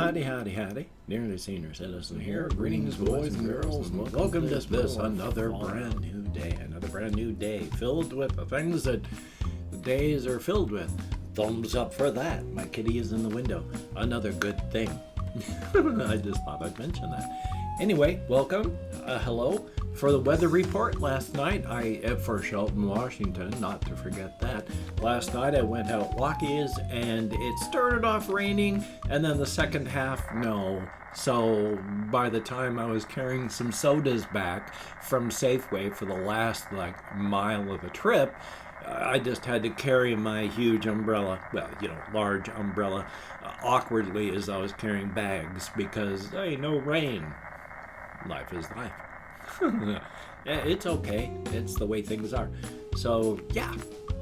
Howdy, howdy, howdy. Nearly Senior Citizen here. Greetings, boys and girls, and welcome to this another brand new day, filled with the things that the days are filled with. Thumbs up for that. My kitty is in the window. Another good thing. I just thought I'd mention that. Anyway, welcome. Hello. For the weather report last night, for Shelton, Washington, not to forget that, last night I went out walkies and it started off raining and then the second half, no. So by the time I was carrying some sodas back from Safeway for the last mile of the trip, I just had to carry my huge umbrella, large umbrella, awkwardly as I was carrying bags because, hey, no rain. Life is life. It's okay. It's the way things are. So, yeah,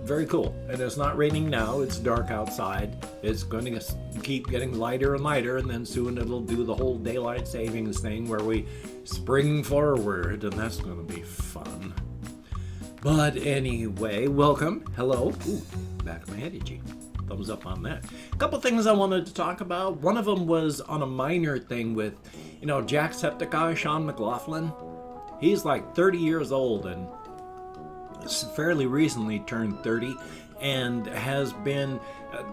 very cool. And it's not raining now. It's dark outside. It's going to keep getting lighter and lighter, and then soon it'll do the whole daylight savings thing where we spring forward, and that's going to be fun. But anyway, welcome. Hello. Ooh, back of my head itchy. Thumbs up on that. A couple things I wanted to talk about. One of them was on a minor thing with, Jacksepticeye, Sean McLaughlin. He's like 30 years old and fairly recently turned 30 and has been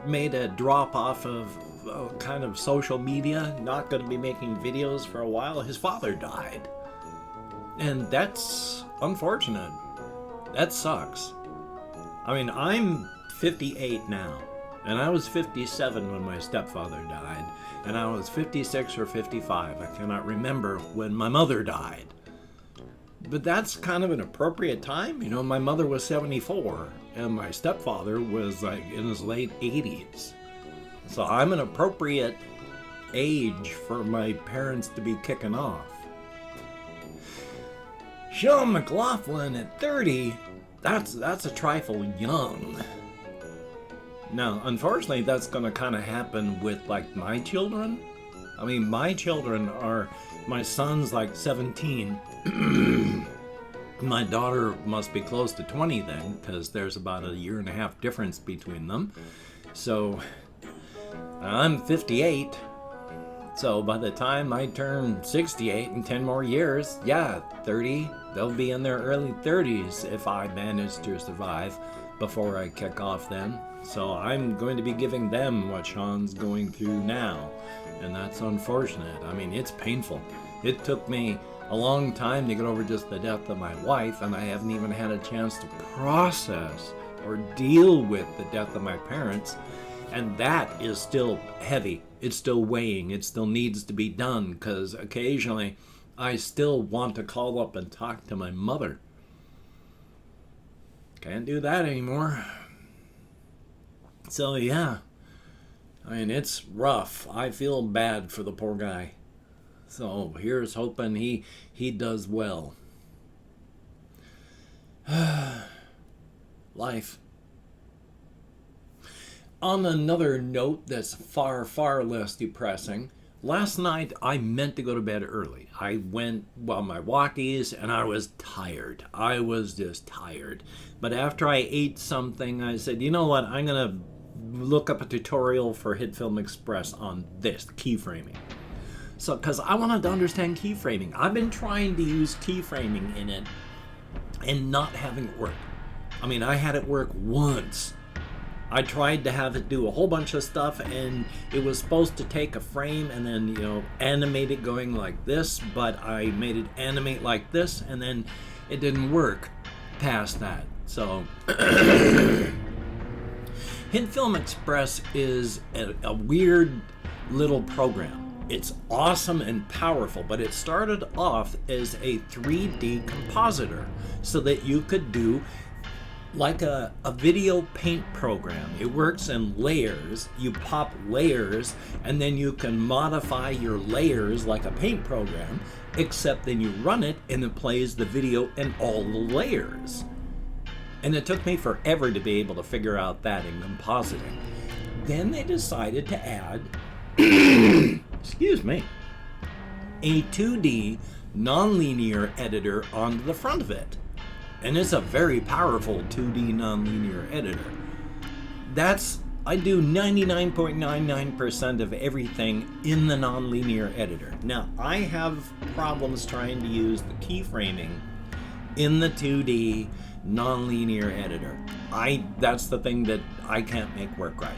made a drop off of kind of social media, not going to be making videos for a while. His father died. And that's unfortunate. That sucks. I mean, I'm 58 now. And I was 57 when my stepfather died. And I was 56 or 55. I cannot remember when my mother died. But that's kind of an appropriate time. My mother was 74. And my stepfather was in his late 80s. So I'm an appropriate age for my parents to be kicking off. Sean McLaughlin at 30, that's a trifle young. Now, unfortunately, that's going to kind of happen with, my children. I mean, my children are, my son's 17. My daughter must be close to 20 then, because there's about a year and a half difference between them. So, I'm 58. So, by the time I turn 68 in 10 more years, 30, they'll be in their early 30s if I manage to survive before I kick off then. So I'm going to be giving them what Sean's going through now. And that's unfortunate. I mean, it's painful. It took me a long time to get over just the death of my wife, and I haven't even had a chance to process or deal with the death of my parents. And that is still heavy. It's still weighing. It still needs to be done, because occasionally I still want to call up and talk to my mother. Can't do that anymore. So, yeah, I mean, it's rough. I feel bad for the poor guy. So here's hoping he does well. Life. On another note that's far, far less depressing, last night I meant to go to bed early. I went my walkies and I was tired. I was just tired. But after I ate something, I said, you know what, I'm going to look up a tutorial for HitFilm Express on this, keyframing. So, because I wanted to understand keyframing. I've been trying to use keyframing in it and not having it work. I mean, I had it work once. I tried to have it do a whole bunch of stuff, and it was supposed to take a frame and then, animate it going like this, but I made it animate like this, and then it didn't work past that. So, HitFilm Express is a weird little program. It's awesome and powerful, but it started off as a 3D compositor so that you could do like a video paint program. It works in layers. You pop layers, and then you can modify your layers like a paint program, except then you run it, and it plays the video in all the layers. And it took me forever to be able to figure out that in compositing. Then they decided to add, excuse me, a 2D nonlinear editor onto the front of it. And it's a very powerful 2D nonlinear editor. That's I do 99.99% of everything in the nonlinear editor. Now, I have problems trying to use the keyframing in the 2D nonlinear editor. That's the thing that I can't make work right.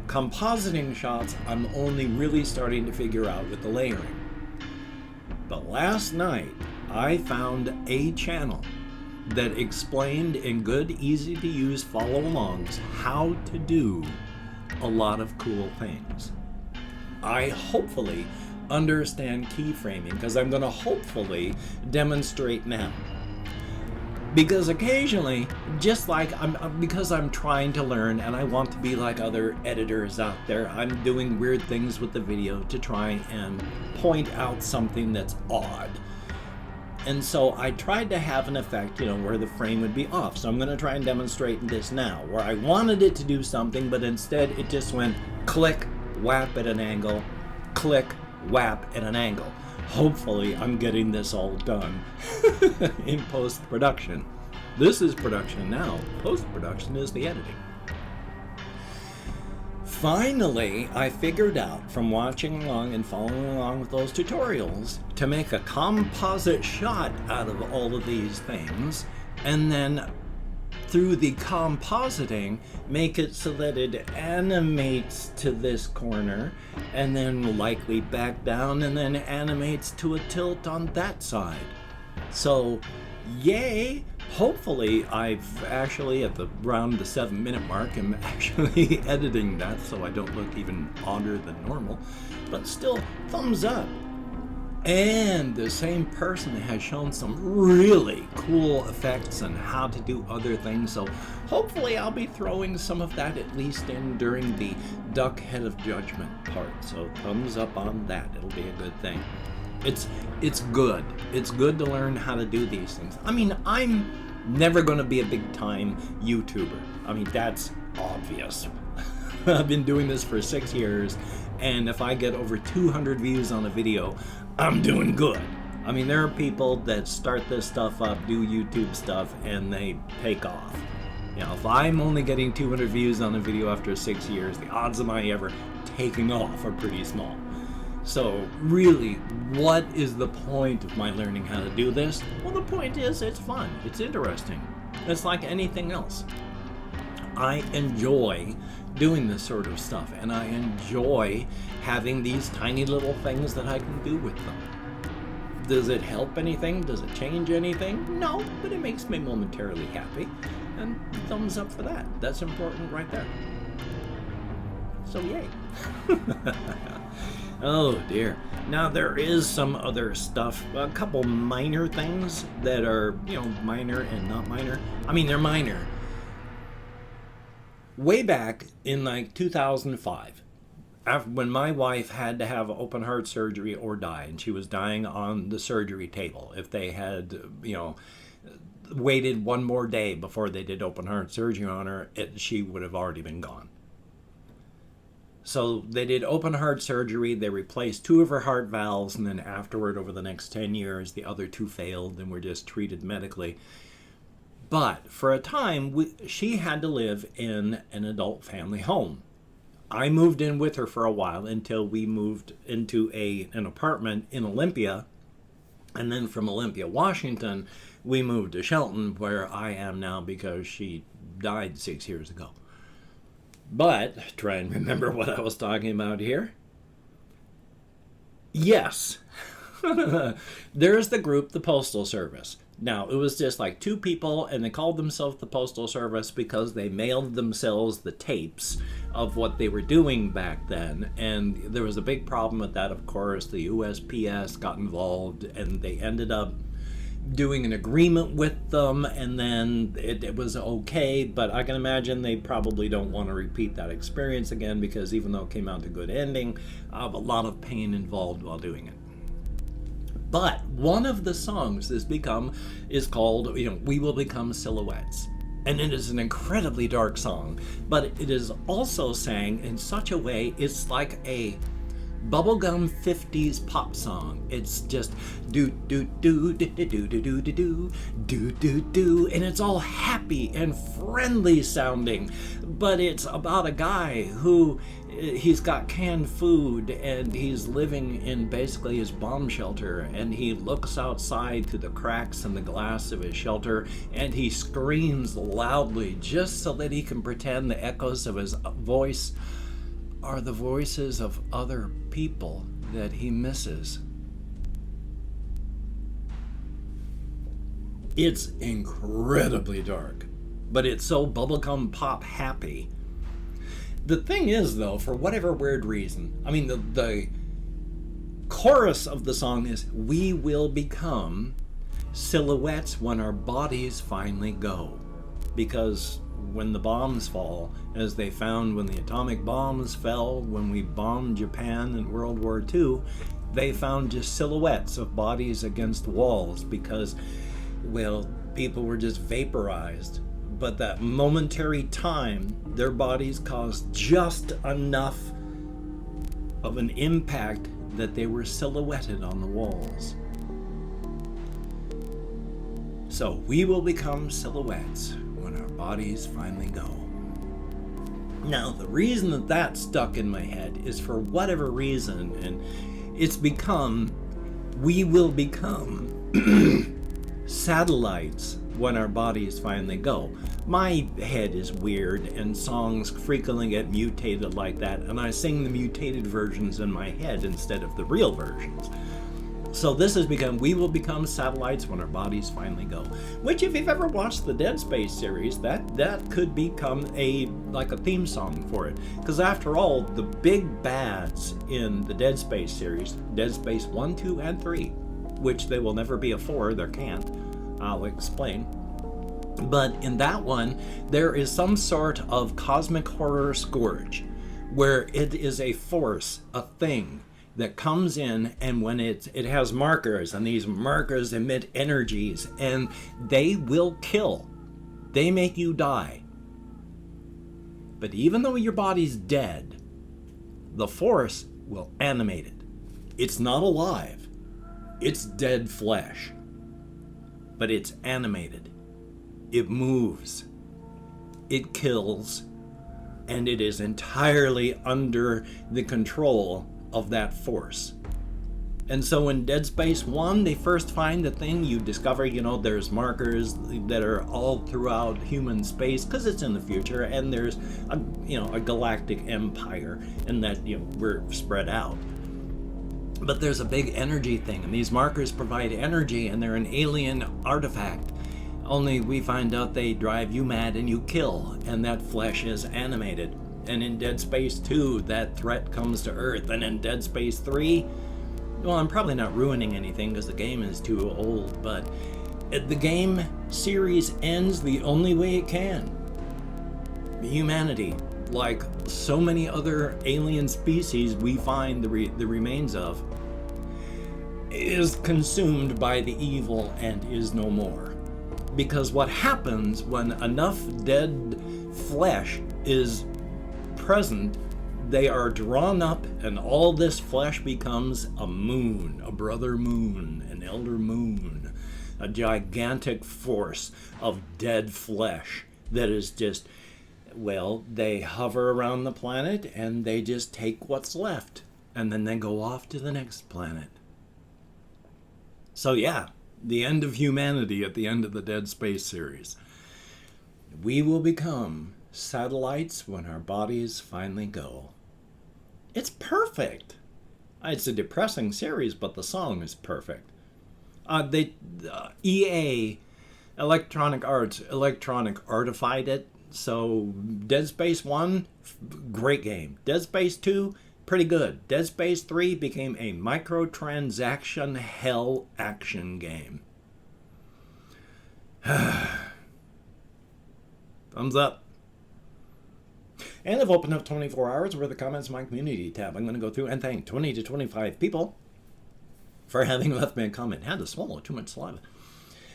Compositing shots, I'm only really starting to figure out with the layering. But last night, I found a channel that explained in good, easy to use follow-alongs how to do a lot of cool things. I hopefully understand keyframing because I'm going to hopefully demonstrate now. Because occasionally, just like because I'm trying to learn and I want to be like other editors out there, I'm doing weird things with the video to try and point out something that's odd. And so I tried to have an effect, where the frame would be off. So I'm going to try and demonstrate this now, where I wanted it to do something, but instead it just went click, whap at an angle, click, whap at an angle. Hopefully I'm getting this all done in post-production. This is production now. Post-production is the editing. Finally, I figured out from watching along and following along with those tutorials to make a composite shot out of all of these things, and then through the compositing, make it so that it animates to this corner, and then likely back down, and then animates to a tilt on that side. So, yay! Hopefully, I've actually, around the 7-minute mark, am actually editing that so I don't look even odder than normal. But still, thumbs up. And the same person has shown some really cool effects on how to do other things. So hopefully I'll be throwing some of that at least in during the Duck Head of Judgment part. So thumbs up on that. It'll be a good thing. It's good. It's good to learn how to do these things. I mean, I'm never going to be a big-time YouTuber. I mean, that's obvious. I've been doing this for 6 years, and if I get over 200 views on a video, I'm doing good. I mean, there are people that start this stuff up, do YouTube stuff, and they take off. If I'm only getting 200 views on a video after 6 years, the odds of my ever taking off are pretty small. So really, what is the point of my learning how to do this? Well, the point is it's fun. It's interesting. It's like anything else. I enjoy doing this sort of stuff, and I enjoy having these tiny little things that I can do with them. Does it help anything? Does it change anything? No, but it makes me momentarily happy, and thumbs up for that. That's important right there. So yay. Oh dear. Now there is some other stuff, a couple minor things that are, minor and not minor. I mean, they're minor. Way back in 2005, when my wife had to have open heart surgery or die, and she was dying on the surgery table. If they had, waited one more day before they did open heart surgery on her, she would have already been gone. So they did open heart surgery, they replaced 2 of her heart valves, and then afterward, over the next 10 years, the other 2 failed and were just treated medically. But for a time, she had to live in an adult family home. I moved in with her for a while until we moved into an apartment in Olympia. And then from Olympia, Washington, we moved to Shelton, where I am now because she died 6 years ago. But, try and remember what I was talking about here. Yes, there's the group, the Postal Service. Now, it was just like 2 people, and they called themselves the Postal Service because they mailed themselves the tapes of what they were doing back then. And there was a big problem with that, of course. The USPS got involved, and they ended up doing an agreement with them, and then it was okay, but I can imagine they probably don't want to repeat that experience again, because even though it came out to a good ending, a lot of pain involved while doing it. But one of the songs is called, We Will Become Silhouettes. And it is an incredibly dark song, but it is also sang in such a way, it's like a bubblegum 50s pop song. It's just do do do do do do do do do do do do, and it's all happy and friendly sounding, but it's about a guy who he's got canned food and he's living in basically his bomb shelter, and he looks outside through the cracks in the glass of his shelter and he screams loudly just so that he can pretend the echoes of his voice are the voices of other people that he misses. It's incredibly dark, but it's so bubblegum pop happy. The thing is, though, for whatever weird reason, I mean, the chorus of the song is, "We will become silhouettes when our bodies finally go." Because when the bombs fall, as they found when the atomic bombs fell, when we bombed Japan in World War II, they found just silhouettes of bodies against walls because, well, people were just vaporized. But that momentary time, their bodies caused just enough of an impact that they were silhouetted on the walls. So we will become silhouettes when our bodies finally go. Now, the reason that that stuck in my head is for whatever reason, and it's become, we will become satellites when our bodies finally go. My head is weird and songs frequently get mutated like that, and I sing the mutated versions in my head instead of the real versions. So this has become, we will become satellites when our bodies finally go. Which, if you've ever watched the Dead Space series, that could become like a theme song for it. Because after all, the big bads in the Dead Space series, Dead Space 1, 2, and 3, which they will never be a 4, there can't. I'll explain. But in that one, there is some sort of cosmic horror scourge, where it is a force, a thing, that comes in, and when it has markers, and these markers emit energies, and they will kill. They make you die. But even though your body's dead, the force will animate it. It's not alive. It's dead flesh. But it's animated. It moves. It kills. And it is entirely under the control of that force. And so in Dead Space 1, they first find the thing, you discover, there's markers that are all throughout human space, because it's in the future, and there's a galactic empire, and that, we're spread out. But there's a big energy thing, and these markers provide energy, and they're an alien artifact. Only we find out they drive you mad and you kill, and that flesh is animated. And in Dead Space 2, that threat comes to Earth. And in Dead Space 3, well, I'm probably not ruining anything because the game is too old, but the game series ends the only way it can. Humanity, like so many other alien species we find the remains of, is consumed by the evil and is no more. Because what happens when enough dead flesh is present, they are drawn up, and all this flesh becomes a moon, a brother moon, an elder moon, a gigantic force of dead flesh that is just, well, they hover around the planet and they just take what's left, and then they go off to the next planet. So yeah, the end of humanity at the end of the Dead Space series. We will become satellites when our bodies finally go. It's perfect. It's a depressing series, but the song is perfect. EA, Electronic Arts, artified it. So Dead Space 1, great game. Dead Space 2, pretty good. Dead Space 3 became a microtransaction hell action game. Thumbs up. And I've opened up 24 hours worth of comments in my community tab. I'm going to go through and thank 20 to 25 people for having left me a comment. Had to swallow too much saliva.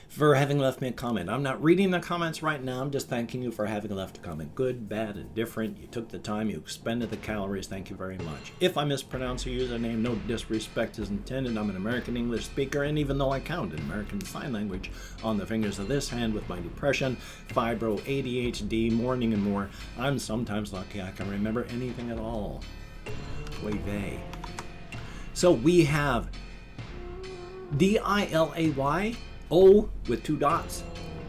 for having left me a comment. I'm not reading the comments right now. I'm just thanking you for having left a comment. Good, bad, and different. You took the time. You expended the calories. Thank you very much. If I mispronounce your username, no disrespect is intended. I'm an American English speaker, and even though I counted American Sign Language on the fingers of this hand with my depression, fibro, ADHD, mourning, and more, I'm sometimes lucky I can remember anything at all. Way vey. So we have DILAY, O with 2 dots,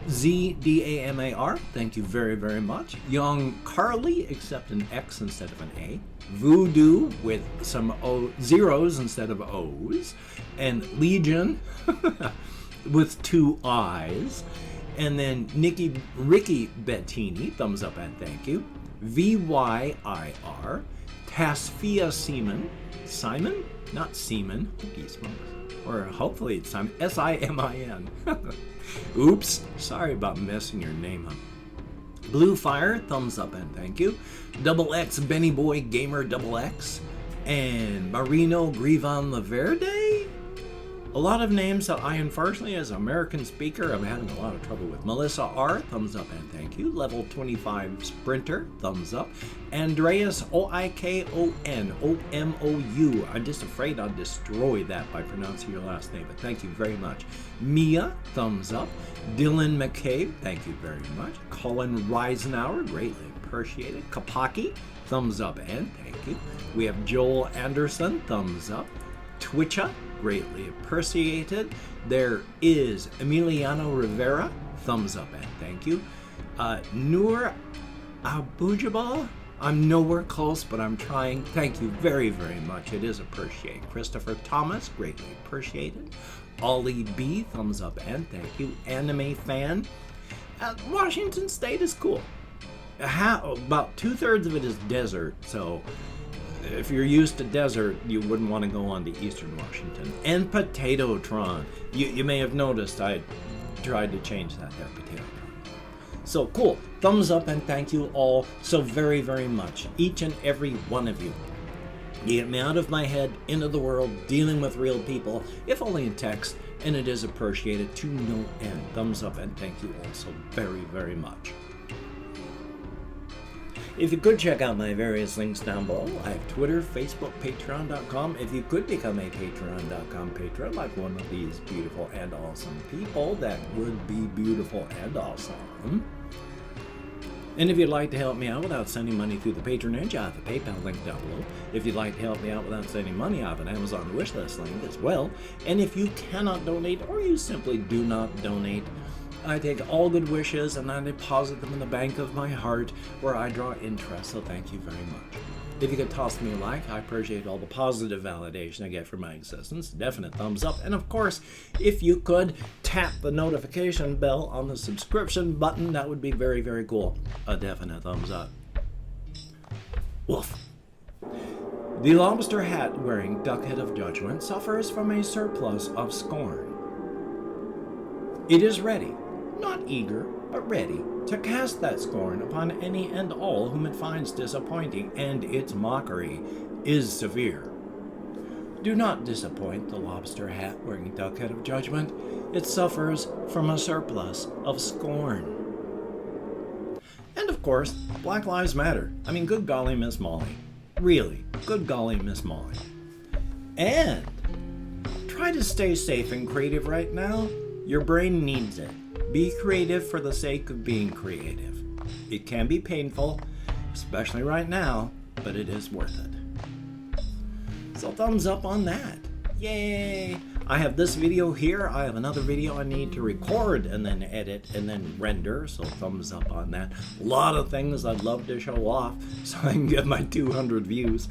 ZDAMAR, thank you very, very much. Young Carly, except an X instead of an A. Voodoo with some zeros instead of O's. And Legion with 2 I's. And then Ricky Bettini, thumbs up and thank you. VYIR. Tasfia Simon, not Seaman, or hopefully it's Simon, SIMIN. Oops, sorry about messing your name up. Blue Fire, thumbs up and thank you. Double X Benny Boy Gamer Double X, and Marino Grivan Laverde. A lot of names that I, unfortunately, as an American speaker, I'm having a lot of trouble with. Melissa R, thumbs up and thank you. Level 25 Sprinter, thumbs up. Andreas OIKON OMOU. I'm just afraid I'll destroy that by pronouncing your last name, but thank you very much. Mia, thumbs up. Dylan McCabe, thank you very much. Colin Reisenauer, greatly appreciated. Kapaki, thumbs up and thank you. We have Joel Anderson, thumbs up. Twitcha, greatly appreciated. There is Emiliano Rivera, thumbs up and thank you. Noor Abujabal, I'm nowhere close, but I'm trying. Thank you very, very much. It is appreciated. Christopher Thomas, greatly appreciated. Ollie B, thumbs up and thank you. Anime fan. Washington State is cool. About 2/3 of it is desert, so if you're used to desert, you wouldn't want to go on to Eastern Washington. And Potatotron. You may have noticed I tried to change that there, Potatotron. So cool. Thumbs up and thank you all so very, very much. Each and every one of you. You get me out of my head, into the world, dealing with real people, if only in text, and it is appreciated to no end. Thumbs up and thank you all so very, very much. If you could check out my various links down below, I have Twitter, Facebook, Patreon.com. If you could become a Patreon.com patron, like one of these beautiful and awesome people, that would be beautiful and awesome. And if you'd like to help me out without sending money through the patronage, I have a PayPal link down below. If you'd like to help me out without sending money, I have an Amazon wishlist link as well. And if you cannot donate, or you simply do not donate, I take all good wishes and I deposit them in the bank of my heart where I draw interest, so thank you very much. If you could toss me a like, I appreciate all the positive validation I get for my existence. Definite thumbs up. And of course, if you could tap the notification bell on the subscription button, that would be very, very cool. A definite thumbs up. Woof. The lobster hat wearing duckhead of judgment suffers from a surplus of scorn. It is ready, not eager, but ready to cast that scorn upon any and all whom it finds disappointing, and its mockery is severe. Do not disappoint the lobster hat wearing duckhead of judgment. It suffers from a surplus of scorn. And of course, Black Lives Matter. I mean, good golly, Miss Molly. Really, good golly, Miss Molly. And try to stay safe and creative right now. Your brain needs it. Be creative for the sake of being creative. It can be painful, especially right now, but it is worth it. So thumbs up on that. Yay! I have this video here. I have another video I need to record and then edit and then render, so thumbs up on that. A lot of things I'd love to show off so I can get my 200 views.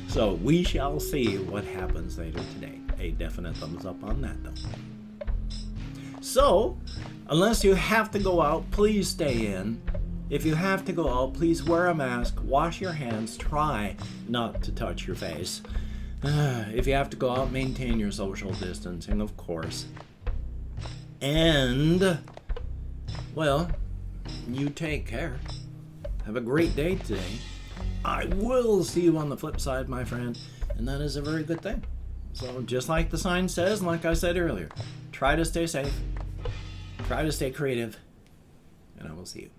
So we shall see what happens later today. A definite thumbs up on that though. So, unless you have to go out, please stay in. If you have to go out, please wear a mask, wash your hands, try not to touch your face. If you have to go out, maintain your social distancing, of course. And, well, you take care. Have a great day today. I will see you on the flip side, my friend, and that is a very good thing. So, just like the sign says, and like I said earlier, Try to stay safe. Try to stay creative. And I will see you.